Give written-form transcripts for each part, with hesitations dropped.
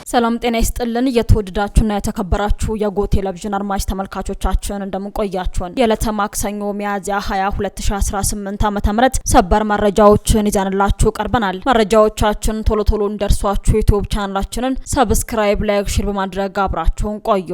ሰላም ጤና ይስጥልን የተወደዳችሁና የተከበራችሁ የጎ ቴሌቪዥን አድማጭ ተመልካቾቻችን እንደምን ቆያችሁን? የዕለተ ማክሰኞ ሚያዝያ 20 2018 ዓ.ም ሰበር መረጃዎችን ይዘንላችሁ ቀርበናል። መረጃዎቻችን ቶሎ እንደርሷችሁ ዩቲዩብ ቻናላችንን ሰብስክራይብ፣ ላይክ፣ ሼር በማድረግ አብራችሁን ቆዩ።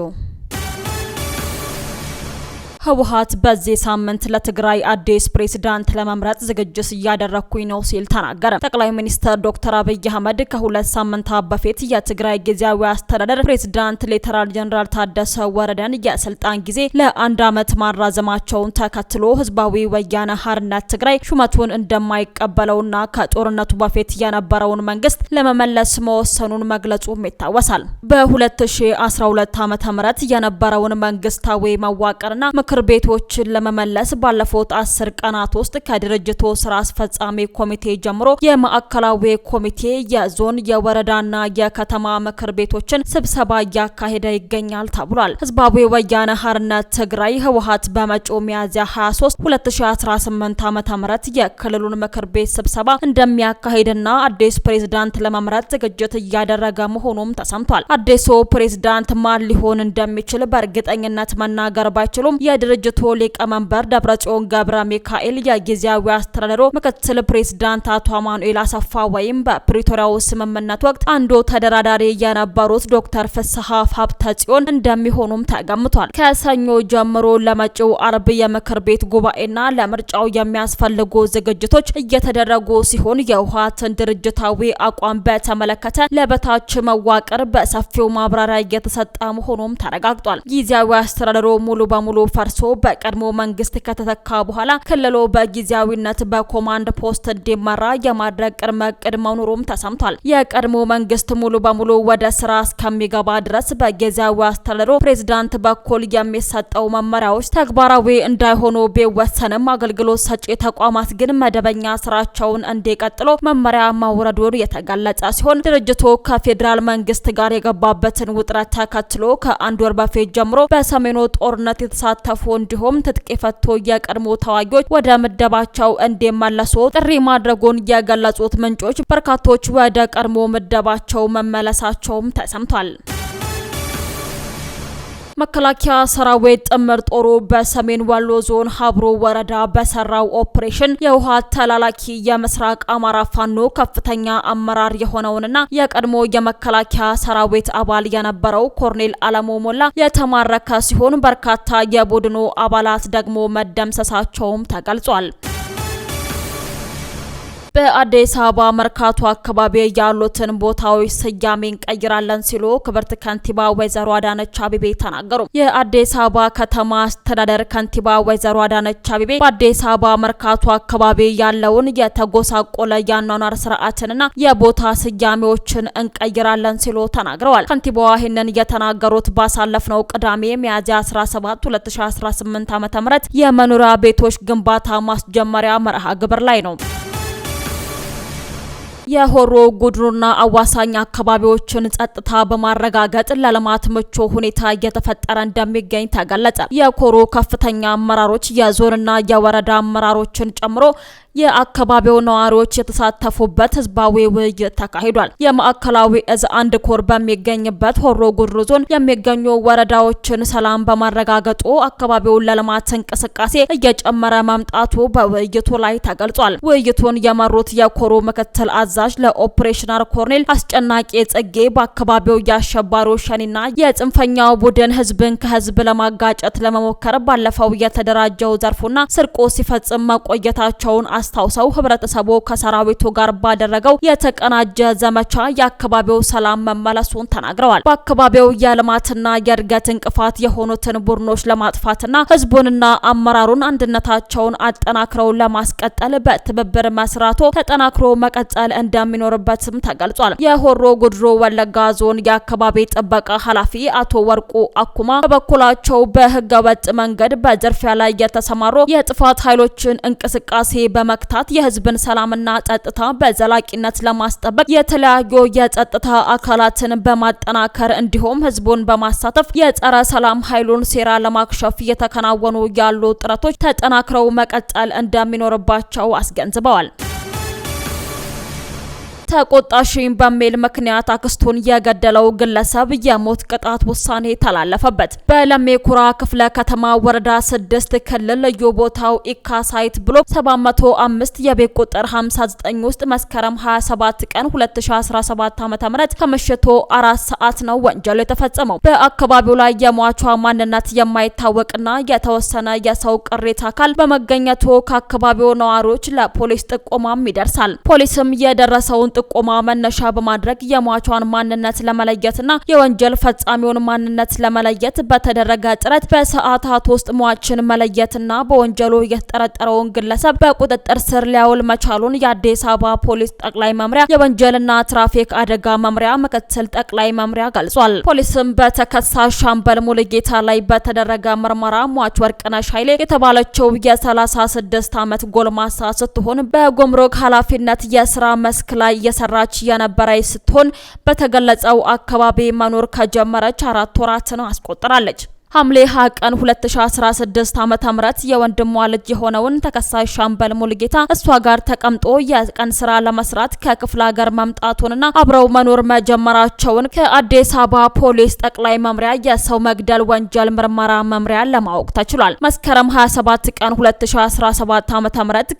ህወሓት በዚህ ሳምንት ለትግራይ አዲስ ፕሬዝዳንት ለመምረጥ ዝግጅት እያደረኩኝ ነው ሲል ተናገረ። ጠቅላይ ሚኒስትር ዶክተር አብይ አህመድ ከሁለት ሳምንታት በፊት የትግራይ ጊዜያዊ አስተዳደር ፕሬዝዳንት ሌተናል ጀነራል ታደሰ ወረደን የስልጣን ጊዜ ለአንድ ዓመት ማራዘማቸውን ተከትሎ ህዝባዊ ወያነ ሓርነት ትግራይ ሹመቱን እንደማይቀበለውና ከጦርነቱ በፊት የነበረውን መንግስት ለመመለስ መወሰኑን መግለጹም ይታወሳል። በ2012 ዓ.ም የነበረውን መንግስታዊ መዋቅርና ምክር ቤቶችን ለመመለስ ባለፉት 10 ቀናት ውስጥ ከድርጅቱ ስራ አስፈጻሚ ኮሚቴ ጀምሮ የማዕከላዊ ኮሚቴ፣ የዞን፣ የወረዳና የከተማ ምክር ቤቶችን ስብሰባ እያካሄደ ይገኛል ተብሏል። ህዝባዊ ወያነ ሓርነት ትግራይ ህወሓት በመጪው ሚያዝያ 23 2018 ዓ.ም የክልሉን ምክር ቤት ስብሰባ እንደሚያካሂድና አዲስ ፕሬዝዳንት ለመምረጥ ዝግጅት እያደረገ መሆኑም ተሰምቷል። አዲሱ ፕሬዝዳንት ማን ሊሆን እንደሚችል በእርግጠኝነት መናገር ባይችሉም የድርጅቱ ሊቀመንበር ደብረጽዮን ገብረ ሚካኤል፣ የጊዜያዊ አስተዳደሩ ምክትል ፕሬዝዳንት አቶ አማኑኤል አሰፋ ወይም በፕሪቶሪያው ስምምነት ወቅት አንዱ ተደራዳሪ የነበሩት ዶክተር ፍስሐ ሀብተጽዮን እንደሚሆኑም ተገምቷል። ከሰኞ ጀምሮ ለመጪው አርብ የምክር ቤት ጉባኤና ለምርጫው የሚያስፈልጉ ዝግጅቶች እየተደረጉ ሲሆን የህወሓትን ድርጅታዊ አቋም በተመለከተ ለበታች መዋቅር በሰፊው ማብራሪያ እየተሰጠ መሆኑም ተረጋግጧል። ጊዜያዊ አስተዳደሩ ሙሉ በሙሉ ፈርሶ በቀድሞ መንግስት ከተተካ በኋላ ክልሉ በጊዜያዊነት በኮማንድ ፖስት እንዲመራ የማድረግ ቅድመ መኖሩም ተሰምቷል። የቀድሞ መንግስት ሙሉ በሙሉ ወደ ስራ እስከሚገባ ድረስ በጊዜያዊ አስተዳደሩ ፕሬዝዳንት በኩል የሚሰጠው መመሪያዎች ተግባራዊ እንዳይሆኑ ቢወሰንም አገልግሎት ሰጪ ተቋማት ግን መደበኛ ስራቸውን እንዲቀጥሉ መመሪያ ማውረዱን የተገለጸ ሲሆን ድርጅቱ ከፌዴራል መንግስት ጋር የገባበትን ውጥረት ተከትሎ ከአንድ ወር በፊት ጀምሮ በሰሜኑ ጦርነት የተሳተፉ እንዲሁም ትጥቅ የፈቱ የቀድሞ ተዋጊዎች ወደ ምደባቸው እንዲመለሱ ጥሪ ማድረጉን የገለጹት ምንጮች በርካቶች ወደ ቀድሞ ምደባቸው መመለሳቸውም ተሰምቷል። መከላከያ ሰራዊት ጥምር ጦሩ በሰሜን ወሎ ዞን ሀብሮ ወረዳ በሰራው ኦፕሬሽን የህወሓት ተላላኪ የምስራቅ አማራ ፋኖ ከፍተኛ አመራር የሆነውንና የቀድሞ የመከላከያ ሰራዊት አባል የነበረው ኮርኔል አለሙ ሞላ የተማረከ ሲሆን በርካታ የቡድኑ አባላት ደግሞ መደምሰሳቸውም ተገልጿል። በአዲስ አበባ መርካቶ አካባቢ ያሉትን ቦታዎች ስያሜ እንቀይራለን ሲሉ ክብርት ከንቲባ ወይዘሮ አዳነች አቤቤ ተናገሩ። የአዲስ አበባ ከተማ አስተዳደር ከንቲባ ወይዘሮ አዳነች አቤቤ በአዲስ አበባ መርካቶ አካባቢ ያለውን የተጎሳቆለ የአኗኗር ስርዓትንና የቦታ ስያሜዎችን እንቀይራለን ሲሉ ተናግረዋል። ከንቲባዋ ይህንን የተናገሩት ባሳለፍነው ቅዳሜ ሚያዝያ 17 2018 ዓ.ም የመኖሪያ ቤቶች ግንባታ ማስጀመሪያ መርሃ ግብር ላይ ነው። የሆሮ ጉድሩና አዋሳኝ አካባቢዎችን ጸጥታ በማረጋገጥ ለልማት ምቹ ሁኔታ እየተፈጠረ እንደሚገኝ ተገለጸ። የኮሮ ከፍተኛ አመራሮች የዞንና የወረዳ አመራሮችን ጨምሮ የአካባቢው ነዋሪዎች የተሳተፉበት ህዝባዊ ውይይት ተካሂዷል። የማዕከላዊ እዝ አንድ ኮር በሚገኝበት ሆሮ ጉድሩ ዞን የሚገኙ ወረዳዎችን ሰላም በማረጋገጡ አካባቢውን ለልማት እንቅስቃሴ እየጨመረ መምጣቱ በውይይቱ ላይ ተገልጿል። ውይይቱን የመሩት የኮሮ ምክትል አዛዥ ለኦፕሬሽናል ኮርኔል አስጨናቂ ጽጌ በአካባቢው የአሸባሪው ሸኒና የጽንፈኛው ቡድን ህዝብን ከህዝብ ለማጋጨት ለመሞከር ባለፈው የተደራጀው ዘርፉና ስርቆ ሲፈጽም መቆየታቸውን አስታውሰው ህብረተሰቡ ከሰራዊቱ ጋር ባደረገው የተቀናጀ ዘመቻ የአካባቢው ሰላም መመለሱን ተናግረዋል። በአካባቢው የልማትና የእድገት እንቅፋት የሆኑትን ቡድኖች ለማጥፋትና ህዝቡንና አመራሩን አንድነታቸውን አጠናክረው ለማስቀጠል በትብብር መስራቱ ተጠናክሮ መቀጠል እንደሚኖርበትም ተገልጿል። የሆሮ ጉድሩ ወለጋ ዞን የአካባቢ ጥበቃ ኃላፊ አቶ ወርቁ አኩማ በበኩላቸው በህገወጥ መንገድ በዝርፊያ ላይ የተሰማሩ የጥፋት ኃይሎችን እንቅስቃሴ በመክታት የህዝብን ሰላምና ጸጥታ በዘላቂነት ለማስጠበቅ የተለያዩ የጸጥታ አካላትን በማጠናከር እንዲሁም ህዝቡን በማሳተፍ የጸረ ሰላም ኃይሉን ሴራ ለማክሸፍ እየተከናወኑ ያሉ ጥረቶች ተጠናክረው መቀጠል እንደሚኖርባቸው አስገንዝበዋል። ተቆጣሽኝ በሚል ምክንያት አክስቱን የገደለው ግለሰብ የሞት ቅጣት ውሳኔ ተላለፈበት። በለሜ ኩራ ክፍለ ከተማ ወረዳ 6 ክልል ልዩ ቦታው ኢካ ሳይት ብሎ 705 የቤት ቁጥር 59 ውስጥ መስከረም 27 ቀን 2017 ዓ.ም ከምሽቱ 4 ሰዓት ነው ወንጀሉ የተፈጸመው። በአካባቢው ላይ የሟቿ ማንነት የማይታወቅና የተወሰነ የሰው ቅሪተ አካል በመገኘቱ ከአካባቢው ነዋሪዎች ለፖሊስ ጥቆማም ይደርሳል። ፖሊስም የደረሰውን ጥቆማ መነሻ በማድረግ የሟቿን ማንነት ለመለየትና የወንጀል ፈጻሚውን ማንነት ለመለየት በተደረገ ጥረት በሰዓታት ውስጥ ሟችን መለየትና በወንጀሉ የተጠረጠረውን ግለሰብ በቁጥጥር ስር ሊያውል መቻሉን የአዲስ አበባ ፖሊስ ጠቅላይ መምሪያ የወንጀልና ትራፊክ አደጋ መምሪያ ምክትል ጠቅላይ መምሪያ ገልጿል። ፖሊስም በተከሳሽ ሻምበል ሙሉጌታ ላይ በተደረገ ምርመራ ሟች ወርቅነሽ ኃይሌ የተባለችው የ36 ዓመት ጎልማሳ ስትሆን በጉምሩክ ኃላፊነት የስራ መስክ ላይ እየሰራች የነበረች ስትሆን በተገለጸው አካባቢ መኖር ከጀመረች 4 ወራትን አስቆጥራለች። ሐምሌ 20 ቀን 2016 ዓ.ም የወንድሟ ልጅ የሆነውን ተከሳሽ ሻምበል ሙሉጌታ እሷ ጋር ተቀምጦ የቀን ስራ ለመስራት ከክፍለ ሀገር መምጣቱንና አብረው መኖር መጀመራቸውን ከአዲስ አበባ ፖሊስ ጠቅላይ መምሪያ የሰው መግደል ወንጀል ምርመራ መምሪያ ለማወቅ ተችሏል። መስከረም 27 ቀን 2017 ዓ.ም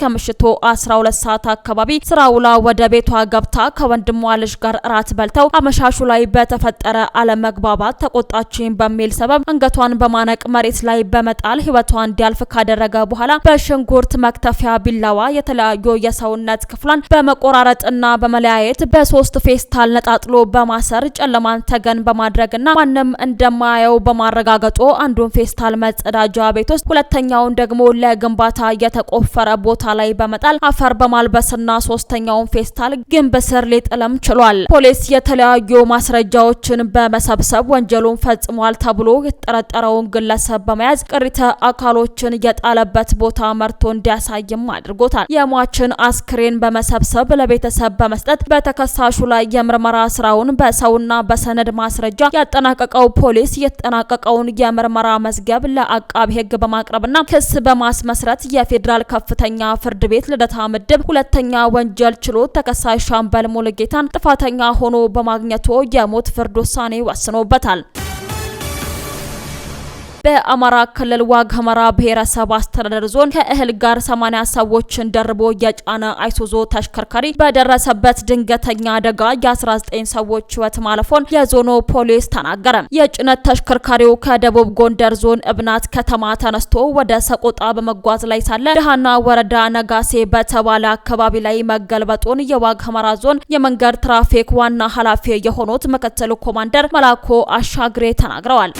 ከምሽቱ 12 ሰዓት አካባቢ ስራ ውላ ወደ ቤቷ ገብታ ከወንድሟ ልጅ ጋር እራት በልተው አመሻሹ ላይ በተፈጠረ አለመግባባት ተቆጣችኝ በሚል ሰበብ አንገቷ በማነቅ መሬት ላይ በመጣል ህይወቷን እንዲያልፍ ካደረገ በኋላ በሽንኩርት መክተፊያ ቢላዋ የተለያዩ የሰውነት ክፍሏን በመቆራረጥና በመለያየት በ3 ፌስታል ነጣጥሎ በማሰር ጨለማን ተገን በማድረግና ማንም እንደማያየው በማረጋገጡ አንዱን ፌስታል መጸዳጃ ቤት ውስጥ ሁለተኛውን ደግሞ ለግንባታ የተቆፈረ ቦታ ላይ በመጣል አፈር በማልበስና ሶስተኛውን ፌስታል ግንብ ስር ሊጥልም ችሏል። ፖሊስ የተለያዩ ማስረጃዎችን በመሰብሰብ ወንጀሉን ፈጽሟል ተብሎ ጠረጠረውን ግለሰብ በመያዝ ቅሪተ አካሎችን የጣለበት ቦታ መርቶ እንዲያሳይም አድርጎታል። የሟችን አስክሬን በመሰብሰብ ለቤተሰብ በመስጠት በተከሳሹ ላይ የምርመራ ስራውን በሰውና በሰነድ ማስረጃ ያጠናቀቀው ፖሊስ የተጠናቀቀውን የምርመራ መዝገብ ለአቃቢ ሕግ በማቅረብና ክስ በማስመስረት የፌዴራል ከፍተኛ ፍርድ ቤት ልደታ ምድብ ሁለተኛ ወንጀል ችሎት ተከሳሽ ሻምበል ሙሉጌታን ጥፋተኛ ሆኖ በማግኘቱ የሞት ፍርድ ውሳኔ ወስኖበታል። በአማራ ክልል ዋግ ኽምራ ብሔረሰብ አስተዳደር ዞን ከእህል ጋር 80 ሰዎችን ደርቦ የጫነ አይሱዙ ተሽከርካሪ በደረሰበት ድንገተኛ አደጋ የ19 ሰዎች ሕይወት ማለፉን የዞኑ ፖሊስ ተናገረ። የጭነት ተሽከርካሪው ከደቡብ ጎንደር ዞን እብናት ከተማ ተነስቶ ወደ ሰቆጣ በመጓዝ ላይ ሳለ ደሃና ወረዳ ነጋሴ በተባለ አካባቢ ላይ መገልበጡን የዋግ ኽምራ ዞን የመንገድ ትራፊክ ዋና ኃላፊ የሆኑት ምክትል ኮማንደር መላኮ አሻግሬ ተናግረዋል።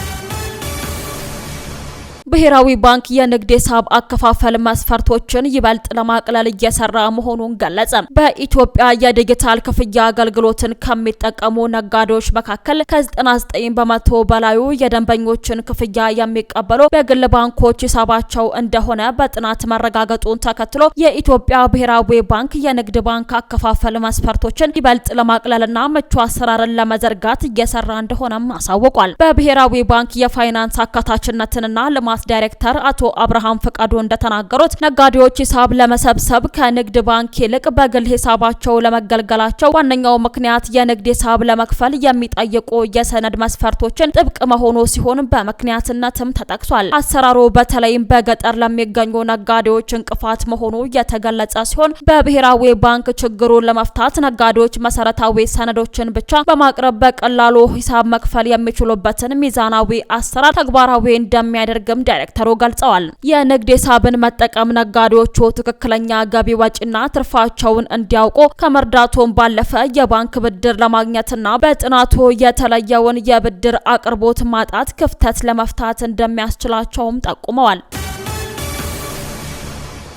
ብሔራዊ ባንክ የንግድ ሂሳብ አከፋፈል መስፈርቶችን ይበልጥ ለማቅለል እየሰራ መሆኑን ገለጸ። በኢትዮጵያ የዲጂታል ክፍያ አገልግሎትን ከሚጠቀሙ ነጋዴዎች መካከል ከ99 በመቶ በላዩ የደንበኞችን ክፍያ የሚቀበሉ በግል ባንኮች ሂሳባቸው እንደሆነ በጥናት መረጋገጡን ተከትሎ የኢትዮጵያ ብሔራዊ ባንክ የንግድ ባንክ አከፋፈል መስፈርቶችን ይበልጥ ለማቅለልና ምቹ አሰራርን ለመዘርጋት እየሰራ እንደሆነም አሳውቋል። በብሔራዊ ባንክ የፋይናንስ አካታችነትንና ልማት ዳይሬክተር አቶ አብርሃም ፈቃዱ እንደተናገሩት ነጋዴዎች ሂሳብ ለመሰብሰብ ከንግድ ባንክ ይልቅ በግል ሂሳባቸው ለመገልገላቸው ዋነኛው ምክንያት የንግድ ሂሳብ ለመክፈል የሚጠይቁ የሰነድ መስፈርቶችን ጥብቅ መሆኑ ሲሆን በምክንያትነትም ተጠቅሷል። አሰራሩ በተለይም በገጠር ለሚገኙ ነጋዴዎች እንቅፋት መሆኑ የተገለጸ ሲሆን በብሔራዊ ባንክ ችግሩን ለመፍታት ነጋዴዎች መሰረታዊ ሰነዶችን ብቻ በማቅረብ በቀላሉ ሂሳብ መክፈል የሚችሉበትን ሚዛናዊ አሰራር ተግባራዊ እንደሚያደርግም ዳይሬክተሩ ገልጸዋል። የንግድ ሂሳብን መጠቀም ነጋዴዎቹ ትክክለኛ ገቢ ወጪና ትርፋቸውን እንዲያውቁ ከመርዳቱም ባለፈ የባንክ ብድር ለማግኘትና በጥናቱ የተለየውን የብድር አቅርቦት ማጣት ክፍተት ለመፍታት እንደሚያስችላቸውም ጠቁመዋል።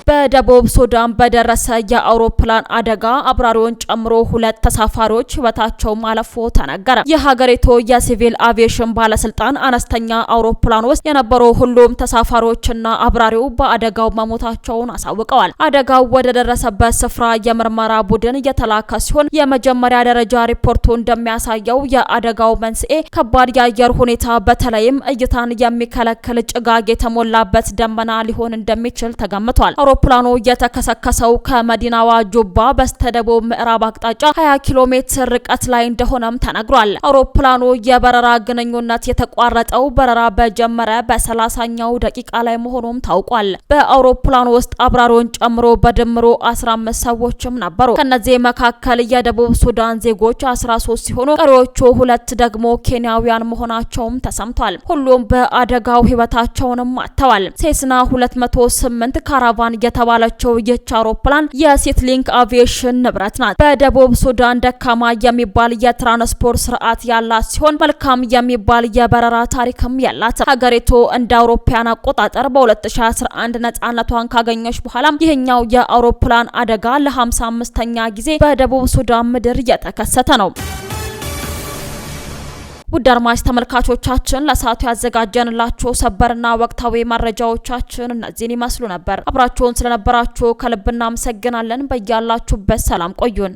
በደቡብ ሱዳን በደረሰ የአውሮፕላን አደጋ አብራሪውን ጨምሮ 2 ተሳፋሪዎች ሕይወታቸው ማለፉ ተነገረ። የሀገሪቱ የሲቪል አቪዬሽን ባለስልጣን አነስተኛ አውሮፕላን ውስጥ የነበሩ ሁሉም ተሳፋሪዎችና አብራሪው በአደጋው መሞታቸውን አሳውቀዋል። አደጋው ወደ ደረሰበት ስፍራ የምርመራ ቡድን እየተላከ ሲሆን የመጀመሪያ ደረጃ ሪፖርቱ እንደሚያሳየው የአደጋው መንስኤ ከባድ የአየር ሁኔታ በተለይም እይታን የሚከለክል ጭጋግ የተሞላበት ደመና ሊሆን እንደሚችል ተገምቷል። አውሮፕላኑ የተከሰከሰው ከመዲናዋ ጁባ በስተደቡብ ምዕራብ አቅጣጫ 20 ኪሎ ሜትር ርቀት ላይ እንደሆነም ተነግሯል። አውሮፕላኑ የበረራ ግንኙነት የተቋረጠው በረራ በጀመረ በ30ኛው ደቂቃ ላይ መሆኑም ታውቋል። በአውሮፕላኑ ውስጥ አብራሪውን ጨምሮ በድምሩ 15 ሰዎችም ነበሩ። ከነዚህ መካከል የደቡብ ሱዳን ዜጎች 13 ሲሆኑ ቀሪዎቹ 2 ደግሞ ኬንያውያን መሆናቸውም ተሰምቷል። ሁሉም በአደጋው ህይወታቸውንም አጥተዋል። ሴስና 208 ካራቫን የተባለችው ይህች አውሮፕላን የሲትሊንክ አቪዬሽን ንብረት ናት። በደቡብ ሱዳን ደካማ የሚባል የትራንስፖርት ስርዓት ያላት ሲሆን መልካም የሚባል የበረራ ታሪክም ያላት ሀገሪቱ እንደ አውሮፓውያን አቆጣጠር በ2011 ነጻነቷን ካገኘች በኋላ ይህኛው የአውሮፕላን አደጋ ለ55ኛ ጊዜ በደቡብ ሱዳን ምድር የተከሰተ ነው። ውድ አድማጭ ተመልካቾቻችን ለሰዓቱ ያዘጋጀንላችሁ ሰበርና ወቅታዊ መረጃዎቻችን እነዚህን ይመስሉ ነበር። አብራችሁን ስለነበራችሁ ከልብ እናመሰግናለን። በያላችሁበት ሰላም ቆዩን።